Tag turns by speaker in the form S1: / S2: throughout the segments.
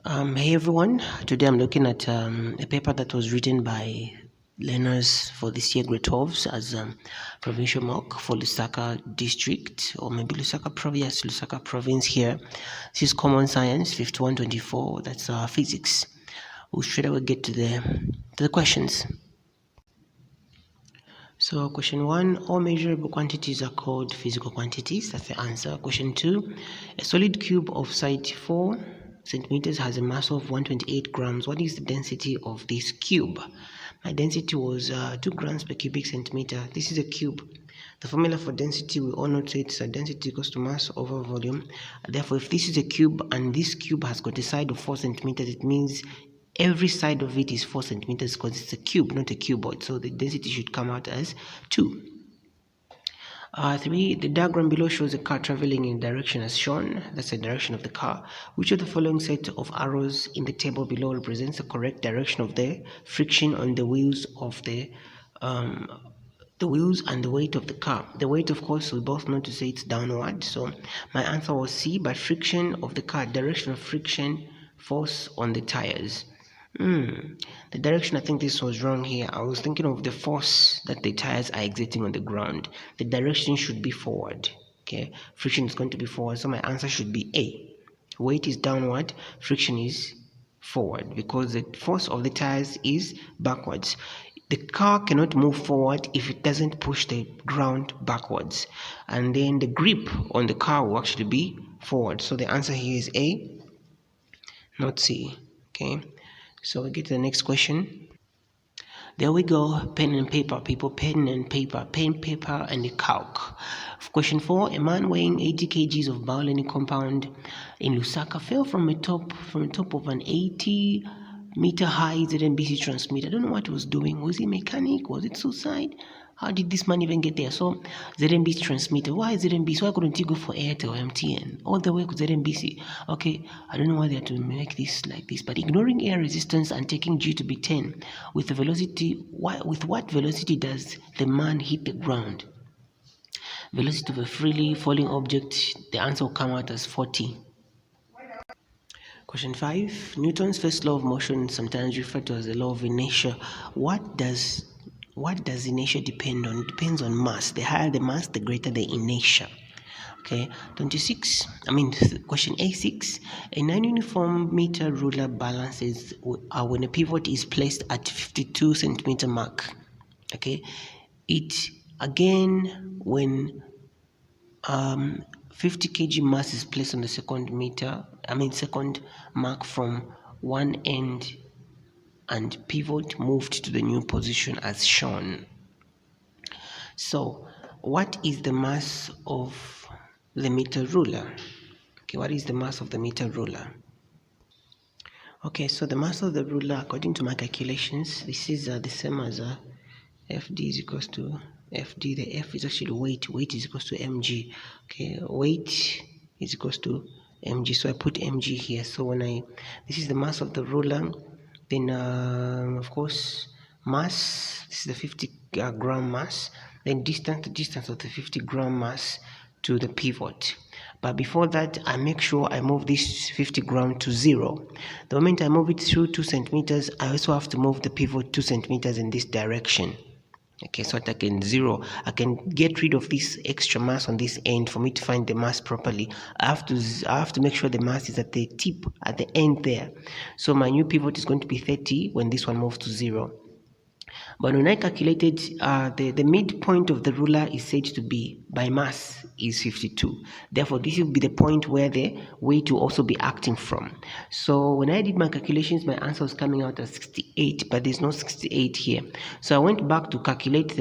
S1: Hey everyone, today I'm looking at a paper that was written by learners for this year grade 12s as provincial mock for Lusaka district or maybe Lusaka province, Lusaka province here. This is common science 5124, that's physics. We'll straight away get to the questions. So question 1, all measurable quantities are called physical quantities. That's the answer. Question 2, a solid cube of site 4 centimeters has a mass of 128 grams. What is the density of this cube? My density was 2 grams per cubic centimeter. This is a cube. The formula for density, we all know it's density equals to mass over volume. Therefore, if this is a cube and this cube has got a side of 4 centimeters, it means every side of it is 4 centimeters because it's a cube, not a cuboid. So the density should come out as 2. 3. The diagram below shows a car traveling in direction as shown. That's the direction of the car. Which of the following set of arrows in the table below represents the correct direction of the friction on the wheels of the wheels and the weight of the car? The weight, of course, we both know to say it's downward. So my answer was C, but friction of the car, direction of friction, force on the tires. The direction, I think this was wrong here. I was thinking of the force that the tires are exerting on the ground. The direction should be forward. Okay, friction is going to be forward, so my answer should be A. Weight is downward, friction is forward because the force of the tires is backwards. The car cannot move forward if it doesn't push the ground backwards, and then the grip on the car will actually be forward. So the answer here is A, not C. Okay, so we get to the next question. There we go. Pen and paper, people. Pen and paper. Pen, paper, and a calc. Question 4. A man weighing 80 kgs of biological compound in Lusaka fell from the top of an 80-meter high ZNBC transmitter. I don't know what he was doing. Was he mechanic? Was it suicide? How did this man even get there? So ZNBC transmitter. Why ZNBC? Why couldn't he go for Airtel or MTN all the way to ZNBC? Okay, I don't know why they had to make this like this, but ignoring air resistance and taking G to be 10 with the velocity. With what velocity does the man hit the ground? Velocity of a freely falling object. The answer will come out as 40. Question 5. Newton's first law of motion, sometimes referred to as the law of inertia. What does inertia depend on? It depends on mass. The higher the mass, the greater the inertia. Okay, 26. Question A6. A non-uniform meter ruler balances when a pivot is placed at 52 centimeter mark. Okay, it again when 50 kg mass is placed on the second mark from one end and pivot moved to the new position as shown. So what is the mass of the meter ruler? Okay, what is the mass of the meter ruler? Okay, so the mass of the ruler, according to my calculations, this is the same as FD is equals to FD. The F is actually weight. Weight is equals to mg. Okay, weight is equals to mg. So I put mg here. So this is the mass of the ruler. Then of course mass. This is the 50 gram mass. Then the distance of the 50 gram mass to the pivot. But before that, I make sure I move this 50 gram to 0. The moment I move it through 2 centimeters, I also have to move the pivot 2 centimeters in this direction. Okay, so that I can get rid of this extra mass on this end for me to find the mass properly. I have to make sure the mass is at the tip, at the end there. So my new pivot is going to be 30 when this one moves to 0. But when I calculated, the midpoint of the ruler is said to be, by mass, is 52. Therefore, this will be the point where the weight will also be acting from. So when I did my calculations, my answer was coming out as 68, but there's no 68 here. So I went back to calculate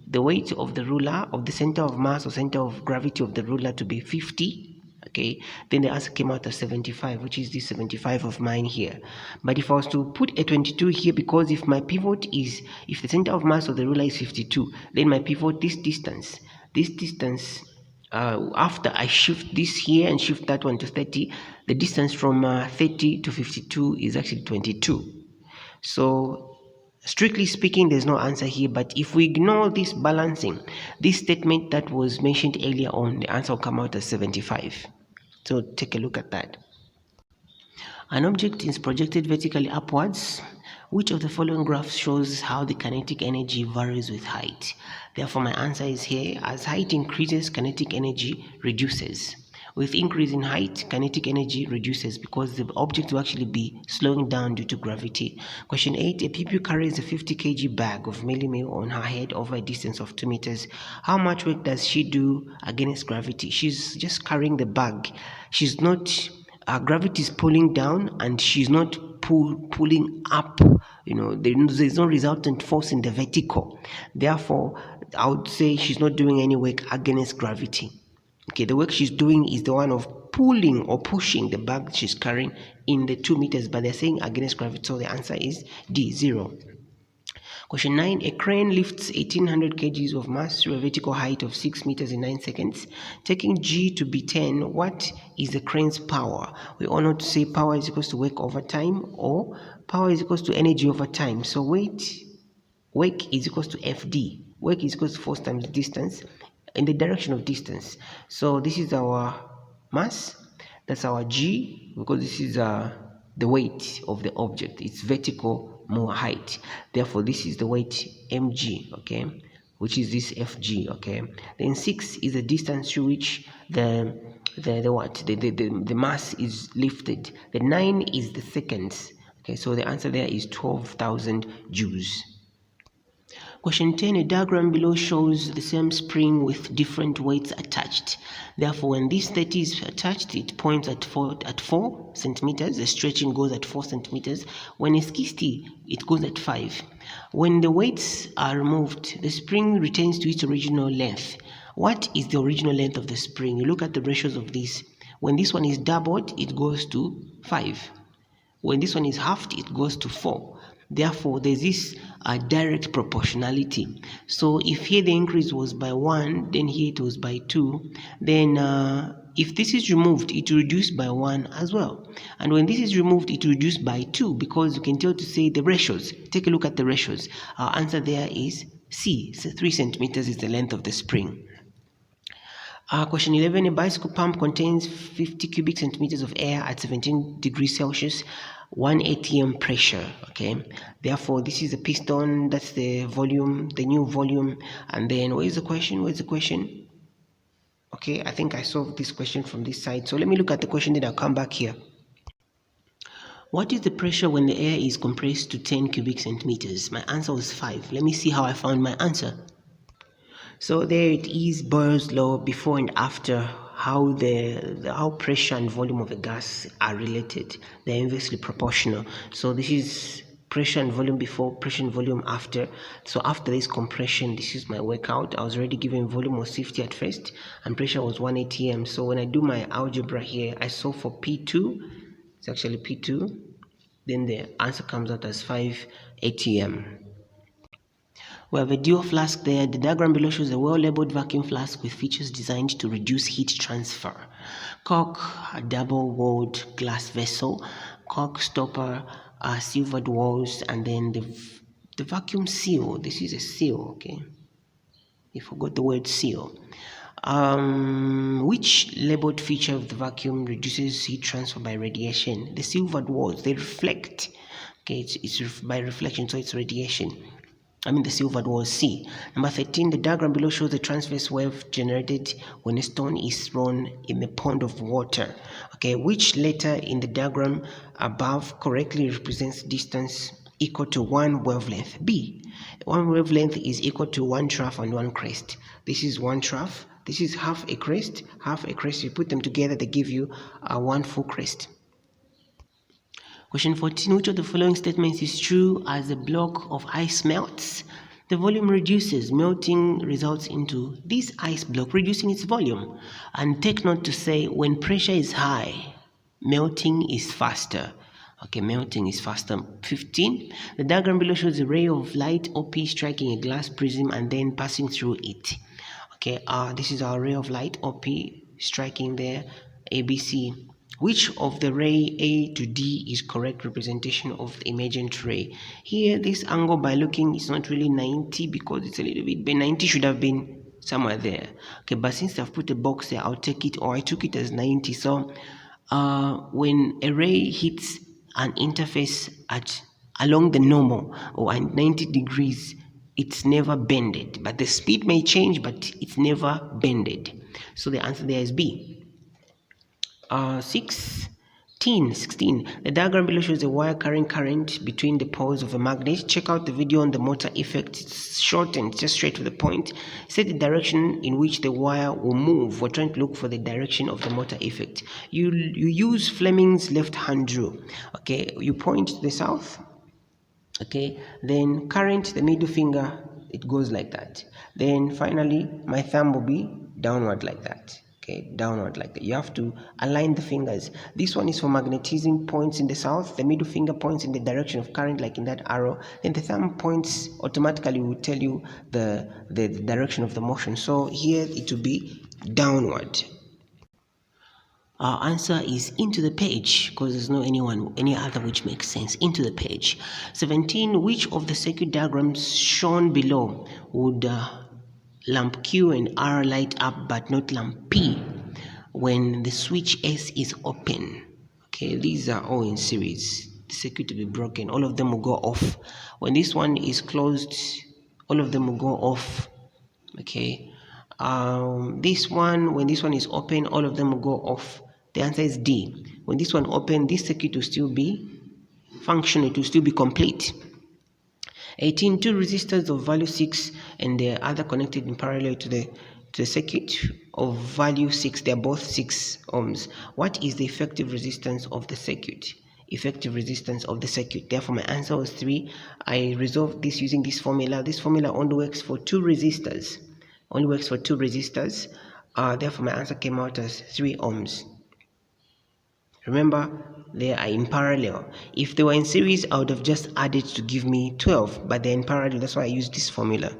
S1: the weight of the ruler, of the center of mass or center of gravity of the ruler to be 50. Okay, then the answer came out as 75, which is this 75 of mine here. But if I was to put a 22 here, because if the center of mass of the ruler is 52, then my pivot, this distance, after I shift this here and shift that one to 30, the distance from 30 to 52 is actually 22. So strictly speaking, there's no answer here, but if we ignore this balancing, this statement that was mentioned earlier on, the answer will come out as 75. So take a look at that. An object is projected vertically upwards. Which of the following graphs shows how the kinetic energy varies with height? Therefore, my answer is here. As height increases, kinetic energy reduces. With increase in height, kinetic energy reduces because the object will actually be slowing down due to gravity. Question 8. A pupil carries a 50 kg bag of meal on her head over a distance of 2 meters. How much work does she do against gravity? She's just carrying the bag. She's not gravity is pulling down and she's not pulling up. There's no resultant force in the vertical. Therefore, I would say she's not doing any work against gravity. Okay, the work she's doing is the one of pulling or pushing the bag she's carrying in the 2 meters, but they're saying against gravity, so the answer is D, 0. Question 9. A crane lifts 1800 kgs of mass to a vertical height of 6 meters in 9 seconds. Taking G to be 10, what is the crane's power? We all know to say power is equals to work over time, or power is equals to energy over time. So work is equals to FD. Work is equals to force times distance in the direction of distance. So this is our mass, that's our G, because this is the weight of the object. It's vertical, more height. Therefore, this is the weight mg, okay, which is this fg, okay. Then 6 is the distance through which the mass is lifted. The 9 is the seconds. Okay, so the answer there is 12,000 joules. Question 10. A diagram below shows the same spring with different weights attached. Therefore, when this 30 is attached, it points at 4 centimeters. The stretching goes at 4 centimeters. When it's 60, it goes at 5. When the weights are removed, the spring returns to its original length. What is the original length of the spring? You look at the ratios of this. When this one is doubled, it goes to 5. When this one is halved, it goes to 4. Therefore, there's this direct proportionality. So if here the increase was by 1, then here it was by 2, then if this is removed, it will reduce by 1 as well. And when this is removed, it will reduce by 2, because you can tell to say the ratios. Take a look at the ratios. Our answer there is C. So 3 centimeters is the length of the spring. Question 11. A bicycle pump contains 50 cubic centimeters of air at 17 degrees Celsius, 1 atm pressure. Okay, therefore this is the piston, that's the volume, the new volume. And then where's the question? Okay, I think I solved this question from this side. So let me look at the question, then I'll come back here. What is the pressure when the air is compressed to 10 cubic centimeters? My answer was 5. Let me see how I found my answer. So there it is, Boyle's law, before and after, how how pressure and volume of a gas are related. They're inversely proportional. So this is pressure and volume before, pressure and volume after. So after this compression, this is my workout. I was already given volume was 50 at first, and pressure was 1 atm. So when I do my algebra here, I solve for P2. It's actually P2. Then the answer comes out as 5 atm. We have a dual flask there. The diagram below shows a well-labeled vacuum flask with features designed to reduce heat transfer. Cork, a double-walled glass vessel, cork stopper, silvered walls, and then the vacuum seal. This is a seal, okay? You forgot the word seal. Which labeled feature of the vacuum reduces heat transfer by radiation? The silvered walls, they reflect. Okay, it's by reflection, so it's radiation. The silvered was C. Number 13, the diagram below shows the transverse wave generated when a stone is thrown in a pond of water. Okay, which letter in the diagram above correctly represents distance equal to 1 wavelength? B. 1 wavelength is equal to 1 trough and 1 crest. This is 1 trough. This is half a crest. Half a crest. You put them together, they give you 1 full crest. Question 14. Which of the following statements is true? As a block of ice melts, the volume reduces. Melting results into this ice block reducing its volume. And take note to say when pressure is high, melting is faster. Okay, melting is faster. 15. The diagram below shows a ray of light OP striking a glass prism and then passing through it. Okay, this is our ray of light OP striking there, ABC. Which of the ray A to D is correct representation of the emergent ray? Here, this angle by looking is not really 90 because it's a little bit, but 90 should have been somewhere there. Okay, but since I've put a box there, I'll take it, or I took it as 90. So when a ray hits an interface at along the normal or at 90 degrees, it's never bended. But the speed may change, but it's never bended. So the answer there is B. 16. The diagram below shows a wire carrying current between the poles of a magnet. Check out the video on the motor effect. It's short and just straight to the point. Set the direction in which the wire will move. We're trying to look for the direction of the motor effect. You use Fleming's left hand rule. Okay, you point to the south. Okay, then current, the middle finger, it goes like that. Then finally, my thumb will be downward like that. Okay, downward like that. You have to align the fingers. This one is for magnetism, points in the south. The middle finger points in the direction of current, like in that arrow. Then the thumb points automatically, will tell you the direction of the motion. So here it will be downward. Our answer is into the page, because there's no any other which makes sense. Into the page. 17. Which of the circuit diagrams shown below would lamp Q and R light up but not lamp P when the switch S is open? Okay, these are all in series. The circuit will be broken. All of them will go off. When this one is closed, all of them will go off. Okay. This one, when this one is open, all of them will go off. The answer is D. When this one open, this circuit will still be functional, it will still be complete. 18. Two resistors of value 6 and the other connected in parallel to the circuit of value 6. They are both 6 ohms. What is the effective resistance of the circuit? Effective resistance of the circuit. Therefore, my answer was 3. I resolved this using this formula. This formula only works for 2 resistors. Therefore, my answer came out as 3 ohms. Remember, they are in parallel. If they were in series, I would have just added to give me 12, but they're in parallel. That's why I used this formula.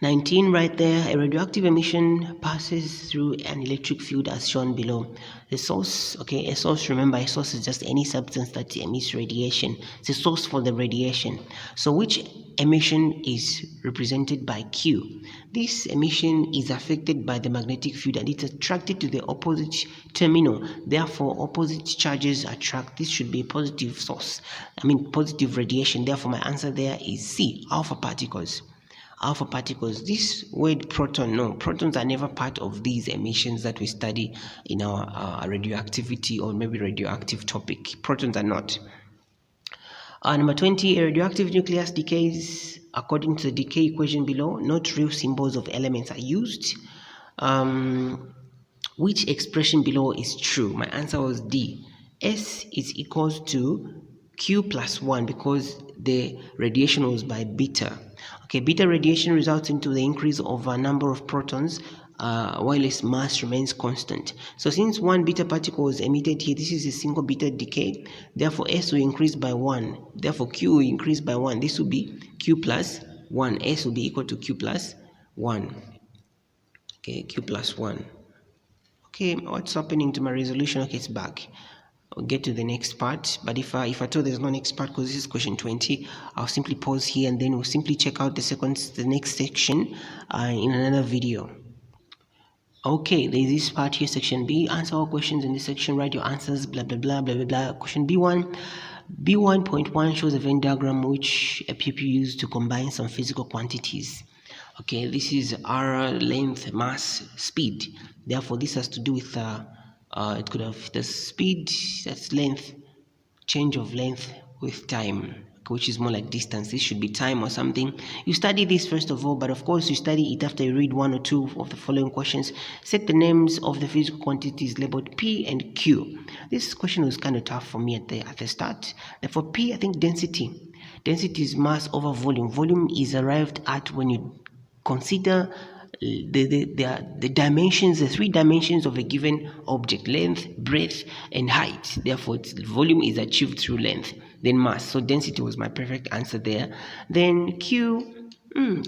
S1: 19 right there. A radioactive emission passes through an electric field as shown below. The source, okay, a source, remember, a source is just any substance that emits radiation. It's a source for the radiation. So which emission is represented by Q? This emission is affected by the magnetic field and it's attracted to the opposite terminal. Therefore, opposite charges attract. This should be a positive source. Positive radiation. Therefore, my answer there is C, alpha particles. Alpha particles. This word proton, no, protons are never part of these emissions that we study in our radioactivity or maybe radioactive topic. Protons are not. Number 20, a radioactive nucleus decays according to the decay equation below. Not real symbols of elements are used. Which expression below is true? My answer was D. S is equals to Q plus 1 because the radiation was by beta. Okay, beta radiation results into the increase of a number of protons while its mass remains constant. So since one beta particle was emitted here, this is a single beta decay. Therefore, S will increase by 1. Therefore, Q will increase by 1. This will be Q plus 1. S will be equal to Q plus 1. Okay, Q plus 1. Okay, what's happening to my resolution? Okay, it's back. I'll get to the next part, but if I thought there's no next part because this is question 20, I'll simply pause here and then we'll simply check out the next section in another video. Okay, there's this part here, section B. Answer all questions in this section, write your answers, blah blah blah blah blah blah. Question B1. B1.1 shows a Venn diagram which a PUP used to combine some physical quantities. Okay, this is R, length, mass, speed. Therefore, this has to do with it could have the speed, that's length, change of length with time, which is more like distance. This should be time or something. You study this first of all, but of course you study it after you read 1 or 2 of the following questions. Set the names of the physical quantities labeled P and Q. This question was kind of tough for me at the start. And for P, I think density. Density is mass over volume. Volume is arrived at when you consider the dimensions, the 3 dimensions of a given object: length, breadth, and height. Therefore, volume is achieved through length. Then mass. So density was my perfect answer there. Then Q.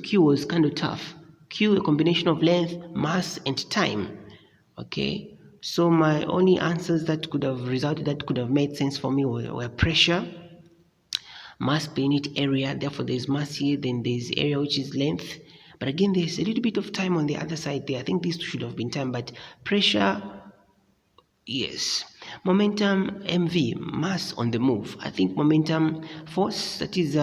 S1: Q was kind of tough. Q, a combination of length, mass, and time. Okay. So my only answers that could have made sense for me were pressure, mass per unit area. Therefore, there's mass here. Then there's area, which is length. But again, there's a little bit of time on the other side there. I think this should have been time, but pressure, Yes. Momentum MV, mass on the move. I think momentum force, that is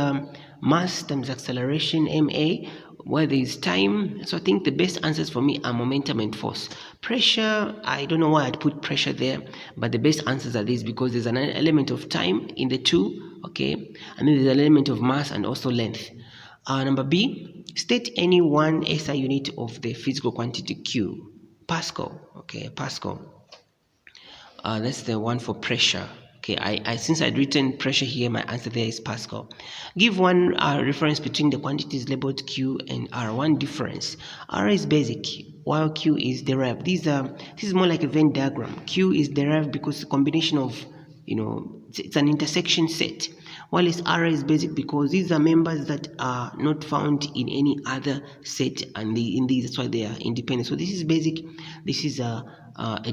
S1: mass times acceleration MA, where there is time. So I think the best answers for me are momentum and force. Pressure, I don't know why I'd put pressure there, but the best answers are these because there's an element of time in the two, okay? And then there's an element of mass and also length. Number B, state any one SI unit of the physical quantity Q. Pascal, okay, Pascal. That's the one for pressure. Okay, I since I'd written pressure here, my answer there is Pascal. Give one reference between the quantities labeled Q and R. One difference: R is basic, while Q is derived. This is more like a Venn diagram. Q is derived because the combination of, it's an intersection set, while R is basic because these are members that are not found in any other set, and in these, that's why they are independent. So this is basic, this is a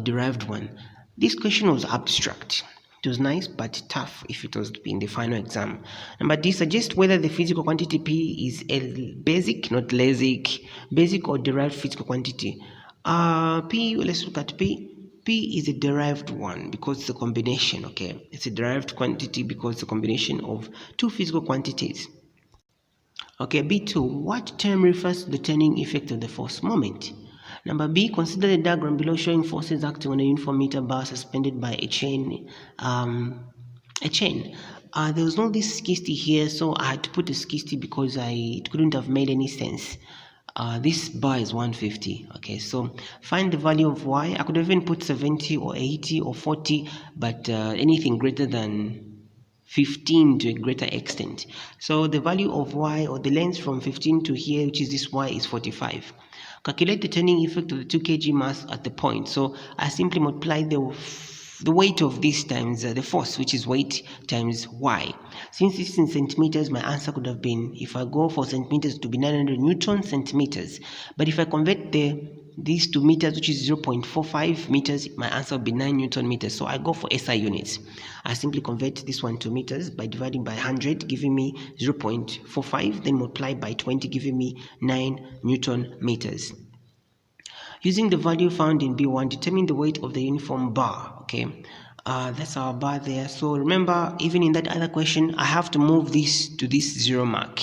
S1: derived one. This question was abstract. It was nice but tough if it was in the final exam. Number D, suggest whether the physical quantity P is a basic, not LASIK, basic or derived physical quantity. P, let's look at P. P is a derived one because it's a combination, okay? It's a derived quantity because it's a combination of two physical quantities. Okay, B2, what term refers to the turning effect of the force moment? Number B, consider the diagram below showing forces acting on a uniform meter bar suspended by a chain. There was no this skisty here, so I had to put a skisty because it couldn't have made any sense. This bar is 150. Okay, so find the value of y. I could have even put 70 or 80 or 40, but anything greater than 15 to a greater extent. So the value of y, or the length from 15 to here, which is this y, is 45. Calculate the turning effect of the 2 kg mass at the point. So I simply multiply the weight of this times the force, which is weight, times y. Since this is in centimeters, my answer could have been, if I go for centimeters, to be 900 Newton centimeters. But if I convert these to meters, which is 0.45 meters, my answer will be 9 Newton meters. So I go for SI units. I simply convert this one to meters by dividing by 100, giving me 0.45, then multiply by 20, giving me 9 Newton meters. Using the value found in B1, determine the weight of the uniform bar. Okay, that's our bar there. So remember, even in that other question, I have to move this to this 0 mark.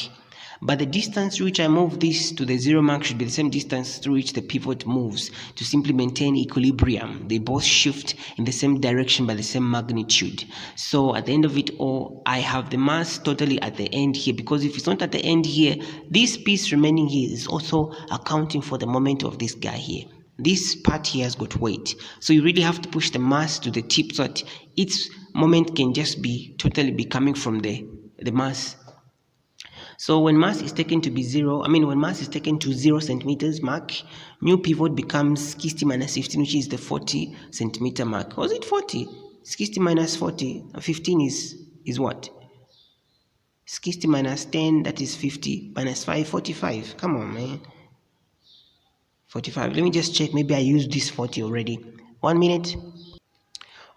S1: But the distance through which I move this to the 0 mark should be the same distance through which the pivot moves to simply maintain equilibrium. They both shift in the same direction by the same magnitude. So at the end of it all, I have the mass totally at the end here, because if it's not at the end here, this piece remaining here is also accounting for the moment of this guy here. This part here has got weight. So you really have to push the mass to the tip so that its moment can just be totally be coming from the mass. So when mass is taken to be when mass is taken to 0 centimeters mark, new pivot becomes 60 minus 15, which is the 40 centimeter mark. Was it 40? 60 minus 40, 15 is what? 60 minus 10, that is 50, minus 5, 45. Come on, man. 45. Let me just check. Maybe I used this 40 already. 1 minute.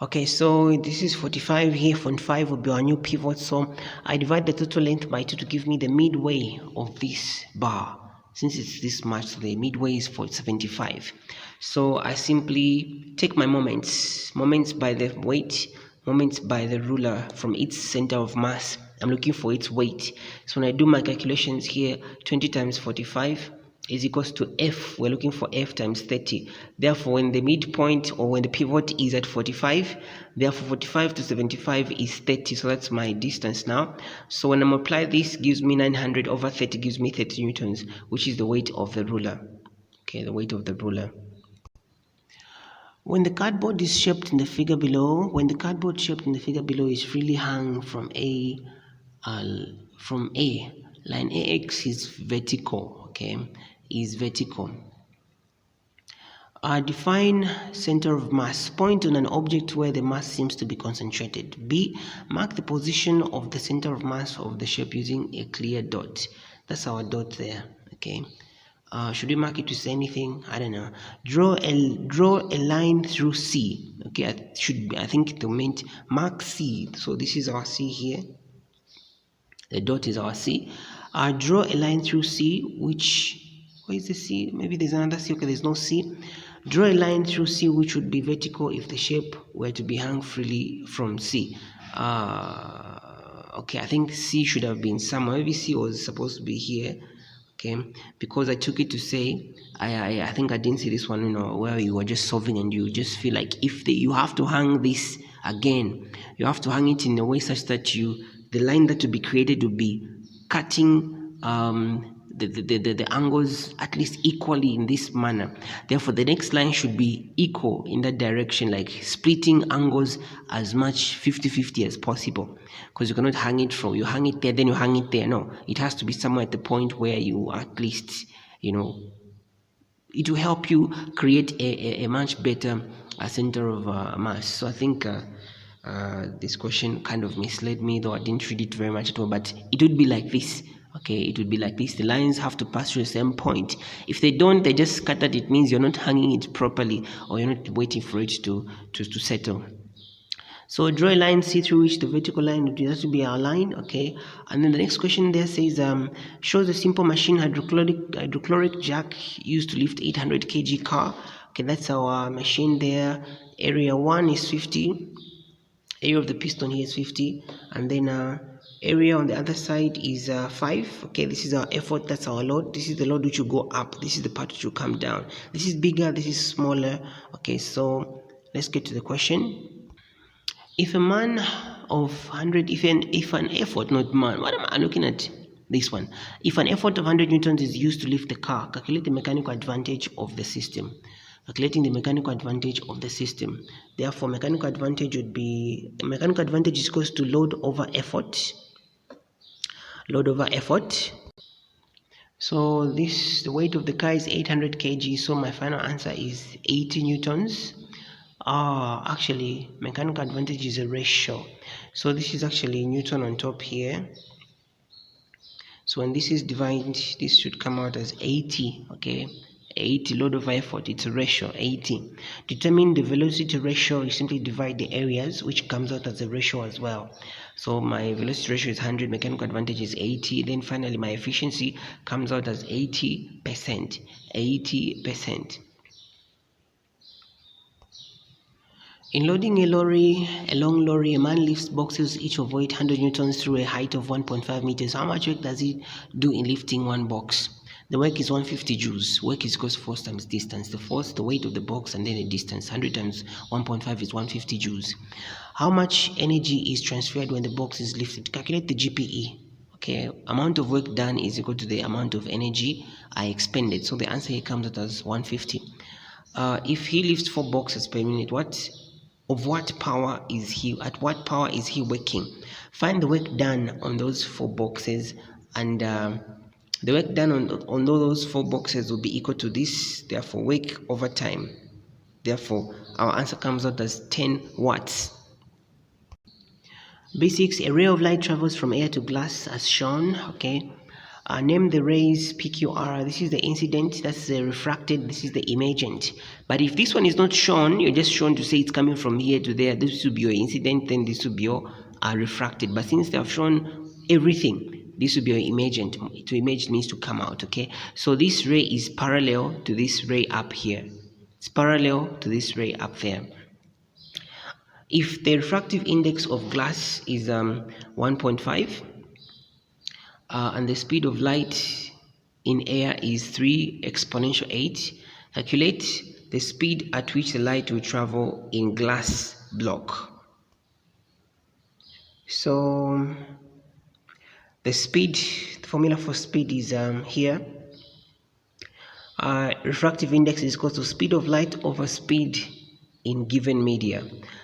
S1: Okay, so this is 45 here. 45 will be our new pivot. So I divide the total length by 2 to give me the midway of this bar. Since it's this much, so the midway is 75. So I simply take my moments by the weight, moments by the ruler from its center of mass. I'm looking for its weight. So when I do my calculations here, 20 times 45 is equals to F. We're looking for F times 30. Therefore, when the midpoint or when the pivot is at 45, therefore 45 to 75 is 30. So that's my distance now. So when I multiply this, gives me 900 over 30, gives me 30 newtons, which is the weight of the ruler. Okay, the weight of the ruler. When the cardboard is shaped in the figure below, is freely hung from A, line AX is vertical, okay, is vertical. Define center of mass. Point on an object where the mass seems to be concentrated. B, mark the position of the center of mass of the shape using a clear dot. That's our dot there, okay. Should we mark it to say anything? I don't know. Draw a line through C. Okay, I think it meant mark C. So this is our C here. The dot is our C. Draw a line through C, where is the C? Maybe there's another C. Okay, there's no C. Draw a line through C which would be vertical if the shape were to be hung freely from C. Okay, I think C should have been somewhere. Maybe C was supposed to be here. Okay, because I took it to say I think I didn't see this one, where you were just solving and you just feel like if you have to hang this again, you have to hang it in a way such that the line that will be created will be cutting the angles at least equally in this manner. Therefore, the next line should be equal in that direction, like splitting angles as much 50-50 as possible. Because you cannot hang it from, you hang it there, then you hang it there. No, it has to be somewhere at the point where you at least, it will help you create a much better center of mass. So I think this question kind of misled me, though I didn't read it very much at all, but it would be like this. Okay, it would be like this. The lines have to pass through the same point. If they don't, they just scattered. It means you're not hanging it properly, or you're not waiting for it to settle. So draw a line C through which the vertical line would have to be our line, okay? And then the next question there says, shows a simple machine hydrochloric jack used to lift 800 kg car. Okay, that's our machine there. Area 1 is 50. Area of the piston here is 50. And then area on the other side is 5. Okay, this is our effort, that's our load. This is the load which will go up. This is the part which will come down. This is bigger, this is smaller. Okay, so let's get to the question. If a man of 100, if an effort, not man, what am I looking at? This one. If an effort of 100 newtons is used to lift the car, calculate the mechanical advantage of the system. Calculating the mechanical advantage of the system. Therefore, mechanical advantage is equals to load over effort. Load over effort. So the weight of the car is 800 kg. So my final answer is 80 newtons. Actually, mechanical advantage is a ratio. So this is actually Newton on top here. So when this is divided, this should come out as 80, okay? 80 load over effort, it's a ratio, 80. Determine the velocity ratio, you simply divide the areas, which comes out as a ratio as well. So my velocity ratio is 100, mechanical advantage is 80. Then finally, my efficiency comes out as 80%. 80%. In loading a long lorry, a man lifts boxes each of weight 100 newtons through a height of 1.5 meters. How much work does he do in lifting one box? The work is 150 joules. Work is equals force times distance. The force, the weight of the box, and then the distance. 100 times 1.5 is 150 joules. How much energy is transferred when the box is lifted? Calculate the GPE. Okay, amount of work done is equal to the amount of energy I expended. So the answer here comes out as 150. If he lifts 4 boxes per minute, at what power is he working? Find the work done on those 4 boxes, and the work done on those 4 boxes will be equal to this, therefore work over time. Therefore our answer comes out as 10 watts. Basics. A ray of light travels from air to glass as shown. Okay, name the rays PQR. This is the incident, that's the refracted, this is the emergent. But if this one is not shown, you're just shown to say it's coming from here to there, this will be your incident, then this will be your refracted. But since they have shown everything, this will be your emergent. To emerge means to come out. Okay, so this ray is parallel to this ray up here. It's parallel to this ray up there. If the refractive index of glass is 1.5, and the speed of light in air is 3 exponential 8, calculate the speed at which the light will travel in glass block. So the formula for speed is here. Refractive index is equal to speed of light over speed in given media.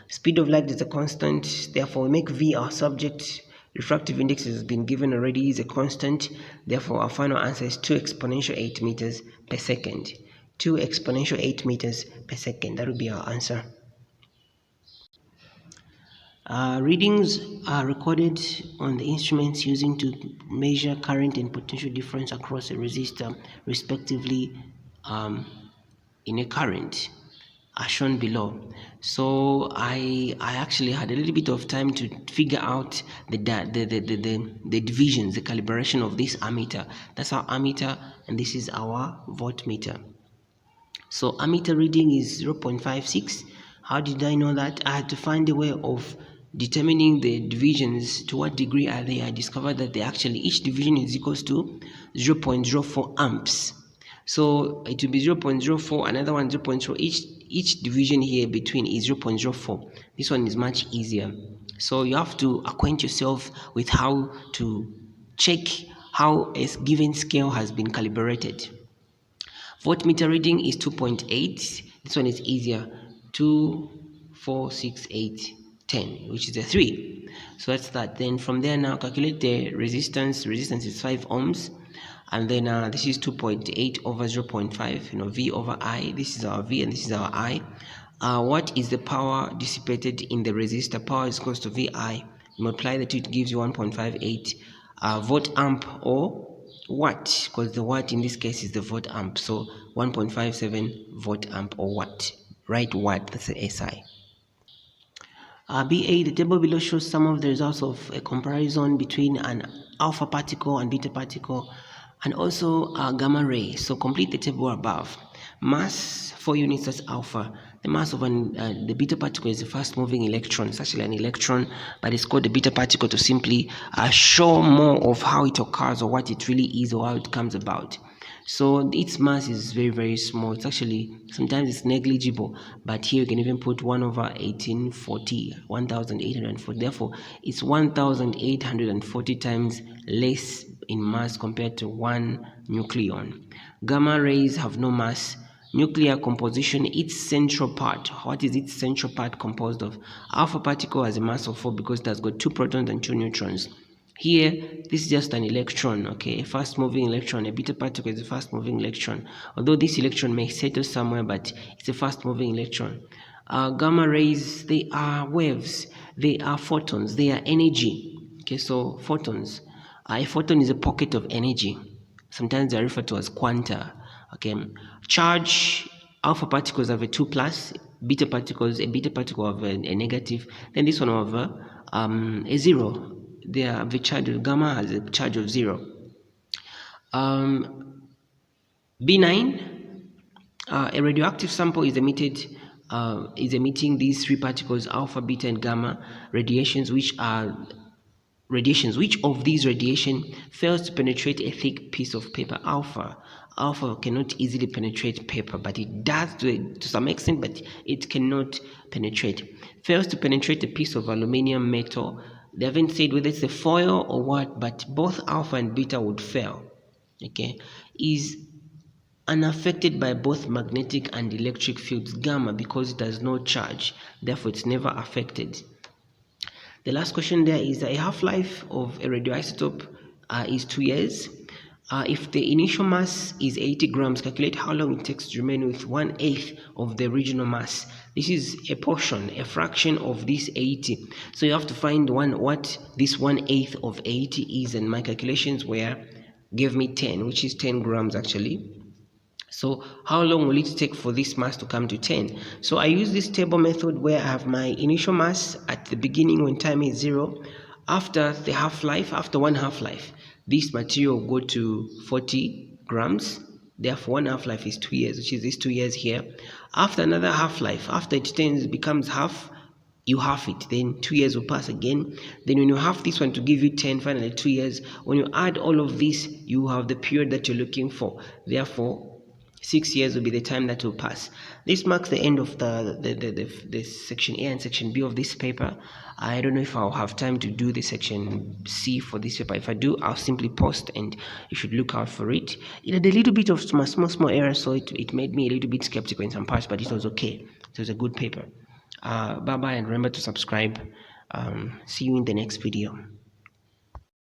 S1: Speed of light is a constant, therefore we make V our subject. Refractive index has been given already, is a constant, therefore our final answer is 2 exponential 8 meters per second. 2 exponential 8 meters per second, that would be our answer. Readings are recorded on the instruments using to measure current and potential difference across a resistor, respectively, in a current, are shown below. So I actually had a little bit of time to figure out the divisions, the calibration of this ammeter. That's our ammeter, and this is our voltmeter. So ammeter reading is 0.56. How did I know that? I had to find a way of determining the divisions. To what degree are they? I discovered that they actually, each division is equals to 0.04 amps. So it will be 0.04, another one 0.0. Each division here between is 0.04. This one is much easier. So you have to acquaint yourself with how to check how a given scale has been calibrated. Voltmeter reading is 2.8. This one is easier. 2, 4, 6, 8, 10, which is a 3. So that's that. Then from there now calculate the resistance. Resistance is 5 ohms. And then this is 2.8 over 0.5, V over I. This is our V and this is our I. What is the power dissipated in the resistor? Power is equal to VI. Multiply the two, it gives you 1.58 volt amp or watt, because the watt in this case is the volt amp. So 1.57 volt amp or watt. Right, watt, that's the SI. BA, the table below shows some of the results of a comparison between an alpha particle and beta particle and also a gamma ray. So complete the table above. Mass 4 units, that's alpha. The mass of the beta particle is the fast moving electron. It's actually an electron, but it's called the beta particle to simply show more of how it occurs or what it really is or how it comes about. So its mass is very, very small. It's actually, sometimes it's negligible, but here you can even put 1 over 1840, 1840. Therefore, it's 1840 times less in mass compared to one nucleon. Gamma rays have no mass. Nuclear composition, its central part. What is its central part composed of? Alpha particle has a mass of 4 because it has got 2 protons and 2 neutrons. Here, this is just an electron, okay, a fast-moving electron. A beta particle is a fast-moving electron. Although this electron may settle somewhere, but it's a fast-moving electron. Gamma rays, they are waves. They are photons. They are energy. Okay, so photons. A photon is a pocket of energy. Sometimes they are referred to as quanta. Okay, charge. Alpha particles have a 2 plus. Beta particles, a beta particle have a negative. Then this one will have a 0. They have a charge of gamma has a charge of 0. B9, a radioactive sample is emitting these 3 particles, alpha, beta, and gamma radiations, which of these radiation fails to penetrate a thick piece of paper? Alpha cannot easily penetrate paper, but it does to some extent, but it cannot penetrate. Fails to penetrate a piece of aluminum metal. They haven't said whether it's a foil or what, but both alpha and beta would fail. Okay, is unaffected by both magnetic and electric fields. Gamma, because it has no charge, therefore it's never affected. The last question there is a half-life of a radioisotope is 2 years. If the initial mass is 80 grams, calculate how long it takes to remain with 1/8 of the original mass. This is a portion, a fraction of this 80. So you have to find what this 1/8 of 80 is, and my calculations gave me 10, which is 10 grams actually. So how long will it take for this mass to come to 10? So I use this table method where I have my initial mass at the beginning when time is 0. After the half-life, after one half-life, this material will go to 40 grams. Therefore, one half-life is 2 years, which is these 2 years here. After another half-life, after it becomes half, you half it, then 2 years will pass again. Then when you half this one to give you 10, finally 2 years. When you add all of this, you have the period that you're looking for. Therefore, 6 years will be the time that will pass. This marks the end of the section A and section B of this paper. I don't know if I'll have time to do the section C for this paper. If I do, I'll simply post and you should look out for it. It had a little bit of small errors, so it made me a little bit skeptical in some parts, but it was okay. It was a good paper. Bye bye, and remember to subscribe. See you in the next video.